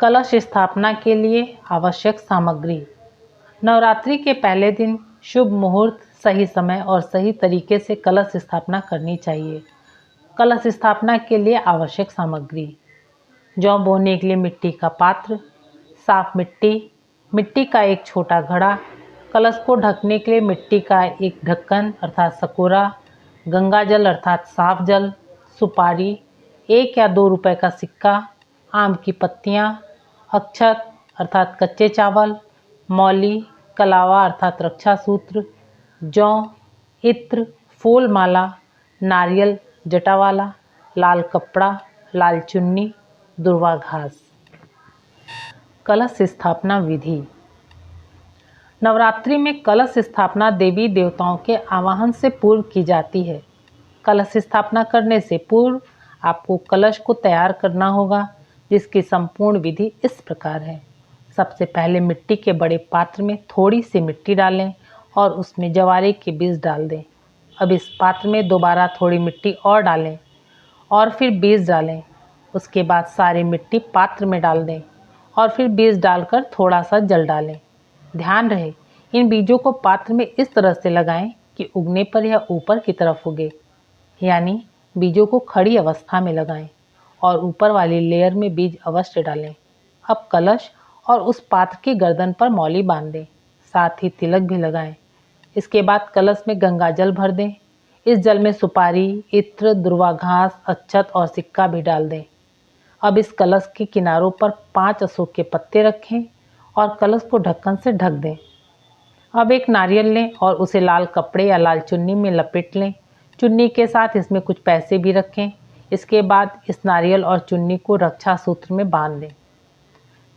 कलश स्थापना के लिए आवश्यक सामग्री। नवरात्रि के पहले दिन शुभ मुहूर्त, सही समय और सही तरीके से कलश स्थापना करनी चाहिए। कलश स्थापना के लिए आवश्यक सामग्री: जौ बोने के लिए मिट्टी का पात्र, साफ मिट्टी, मिट्टी का एक छोटा घड़ा, कलश को ढकने के लिए मिट्टी का एक ढक्कन अर्थात सकोरा, गंगा जल अर्थात साफ जल, सुपारी, 1 या 2 रुपए का सिक्का, आम की पत्तियाँ, अक्षत अर्थात कच्चे चावल, मौली, कलावा अर्थात रक्षा सूत्र, जौ, इत्र, फूल माला, नारियल जटावाला, लाल कपड़ा, लाल चुन्नी, दुर्वा घास। कलश स्थापना विधि। नवरात्रि में कलश स्थापना देवी देवताओं के आवाहन से पूर्व की जाती है। कलश स्थापना करने से पूर्व आपको कलश को तैयार करना होगा, जिसकी संपूर्ण विधि इस प्रकार है। सबसे पहले मिट्टी के बड़े पात्र में थोड़ी सी मिट्टी डालें और उसमें जवारे के बीज डाल दें। अब इस पात्र में दोबारा थोड़ी मिट्टी और डालें और फिर बीज डालें। उसके बाद सारी मिट्टी पात्र में डाल दें और फिर बीज डालकर थोड़ा सा जल डालें। ध्यान रहे, इन बीजों को पात्र में इस तरह से लगाएं कि उगने पर यह ऊपर की तरफ उगे, यानी बीजों को खड़ी अवस्था में लगाएं और ऊपर वाली लेयर में बीज अवश्य डालें। अब कलश और उस पात्र की गर्दन पर मौली बांध दें, साथ ही तिलक भी लगाएं। इसके बाद कलश में गंगा जल भर दें। इस जल में सुपारी, इत्र, दुर्वा घास, अक्षत और सिक्का भी डाल दें। अब इस कलश के किनारों पर 5 अशोक के पत्ते रखें और कलश को ढक्कन से ढक दें। अब एक नारियल लें और उसे लाल कपड़े या लाल चुन्नी में लपेट लें। चुन्नी के साथ इसमें कुछ पैसे भी रखें। इसके बाद इस नारियल और चुन्नी को रक्षा सूत्र में बांध दें।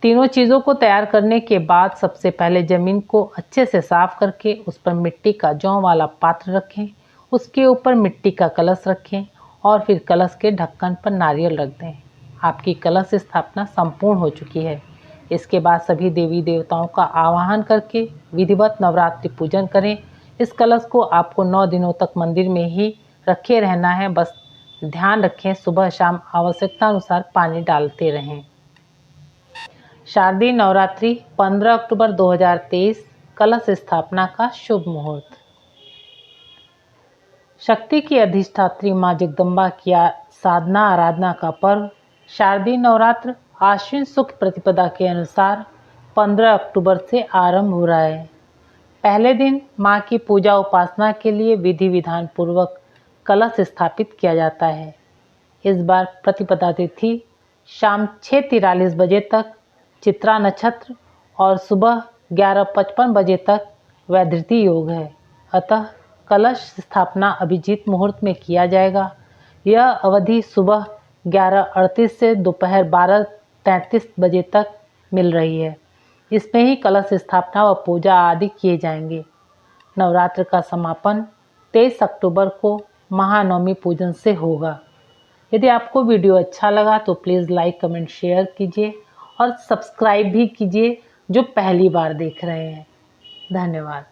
तीनों चीज़ों को तैयार करने के बाद सबसे पहले ज़मीन को अच्छे से साफ करके उस पर मिट्टी का जौ वाला पात्र रखें। उसके ऊपर मिट्टी का कलश रखें और फिर कलश के ढक्कन पर नारियल रख दें। आपकी कलश स्थापना संपूर्ण हो चुकी है। इसके बाद सभी देवी देवताओं का आवाहन करके विधिवत नवरात्रि पूजन करें। इस कलश को आपको 9 दिनों तक मंदिर में ही रखे रहना है। बस ध्यान रखें, सुबह शाम आवश्यकता अनुसार पानी डालते रहें। शारदीय नवरात्रि 15 अक्टूबर 2023 कलश स्थापना का शुभ मुहूर्त। शक्ति की अधिष्ठात्री माँ जगदम्बा की साधना आराधना का पर्व शारदीय नवरात्र आश्विन शुक्ल प्रतिपदा के अनुसार 15 अक्टूबर से आरंभ हो रहा है। पहले दिन माँ की पूजा उपासना के लिए विधि विधान पूर्वक कलश स्थापित किया जाता है। इस बार प्रतिपदा तिथि शाम 6:43 बजे तक, चित्रा नक्षत्र और सुबह 11:55 बजे तक वैधृति योग है। अतः कलश स्थापना अभिजीत मुहूर्त में किया जाएगा। यह अवधि सुबह 11:38 से दोपहर 12:33 बजे तक मिल रही है। इसमें ही कलश स्थापना व पूजा आदि किए जाएंगे। नवरात्र का समापन 23 अक्टूबर को महानवमी पूजन से होगा। यदि आपको वीडियो अच्छा लगा तो प्लीज़ लाइक, कमेंट, शेयर कीजिए और सब्सक्राइब भी कीजिए जो पहली बार देख रहे हैं। धन्यवाद।